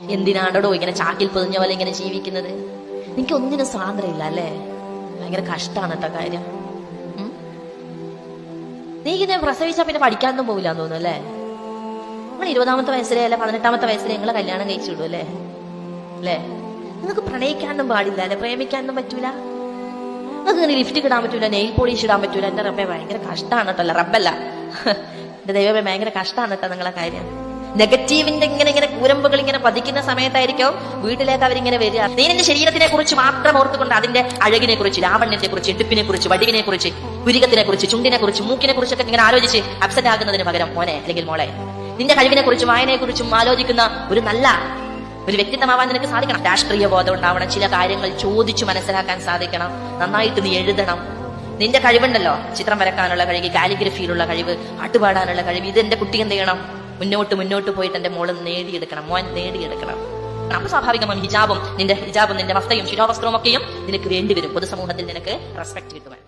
എന്തിനാണോ ഇങ്ങനെ ചാക്കിൽ പൊതിഞ്ഞ പോലെ ഇങ്ങനെ ജീവിക്കുന്നത്? എനിക്ക് ഒന്നിനും സ്വാതന്ത്ര്യമില്ല അല്ലേ? ഭയങ്കര കഷ്ടമാണ് കേട്ടോ കാര്യം. നീ ഇങ്ങനെ പ്രസവിച്ചാ പിന്നെ പഠിക്കാനൊന്നും പോകില്ല എന്ന് തോന്നുന്നു അല്ലേ? നിങ്ങൾ 20-ാമത്തെ വയസ്സിലെ അല്ല 18-ാമത്തെ വയസ്സിലെ നിങ്ങളെ കല്യാണം കഴിച്ചു വിടും അല്ലേ? നിങ്ങൾക്ക് പ്രണയിക്കാനൊന്നും പാടില്ല അല്ലെ? പ്രേമിക്കാനൊന്നും പറ്റൂല. നിങ്ങൾക്ക് ഇങ്ങനെ ലിഫ്റ്റ് ഇടാൻ പറ്റൂല, നെയിൽ പോളിഷ് ഇടാൻ പറ്റൂല. എന്റെ റബ്ബെ ഭയങ്കര കഷ്ടമാണ് കേട്ടല്ലോ. റബ്ബല്ല, എന്റെ ദൈവമേ ഭയങ്കര കഷ്ടമാണ് കേട്ടോ നിങ്ങളെ കാര്യം. നെഗറ്റീവിന്റെ ഇങ്ങനെ കൂരമ്പുകൾ ഇങ്ങനെ പതിക്കുന്ന സമയത്തായിരിക്കും വീട്ടിലേക്ക് അവരിങ്ങനെ വരിക. നീ നിന്റെ ശരീരത്തിനെ കുറിച്ച് മാത്രം ഓർത്തുകൊണ്ട് അതിന്റെ അഴകിനെ കുറിച്ച്, ലാവണ്യത്തെ കുറിച്ച്, ഇടുപ്പിനെ കുറിച്ച്, വടിവിനെ കുറിച്ച്, പുരികത്തിനെ കുറിച്ച്, ചുണ്ടിനെ കുറിച്ച്, മൂക്കിനെ കുറിച്ചൊക്കെ ഇങ്ങനെ ആലോചിച്ച് അപ്സെറ്റ് ആകുന്നതിന് പകരം മോനെ അല്ലെങ്കിൽ മോളെ നിന്റെ കഴിവിനെ കുറിച്ചും വായനയെ കുറിച്ചും ആലോചിക്കുന്ന ഒരു വ്യക്തിത്വമാവാൻ നിനക്ക് സാധിക്കണം. രാഷ്ട്രീയ ബോധം ഉണ്ടാവണം, ചില കാര്യങ്ങൾ ചോദിച്ചു മനസ്സിലാക്കാൻ സാധിക്കണം, നന്നായിട്ട് നീ എഴുതണം. നിന്റെ കഴിവുണ്ടല്ലോ, ചിത്രം വരക്കാനുള്ള കഴിവ്, കാലിഗ്രഫിയിലുള്ള കഴിവ്, പാട്ടുപാടാനുള്ള കഴിവ്, ഇത് എന്റെ കുട്ടി എന്ത് ചെയ്യണം? മുന്നോട്ട് പോയിട്ട് എന്റെ മോള് നേടിയെടുക്കണം, മോൻ നേടിയെടുക്കണം. അപ്പൊ സ്വാഭാവികമായും നിന്റെ ഹിജാബും നിന്റെ മഫ്തയും ശിരോവസ്ത്രവും ഒക്കെയും നിനക്ക് വേണ്ടിവരും. പൊതുസമൂഹത്തിൽ നിനക്ക് റെസ്പെക്ട് കിട്ടുവാൻ.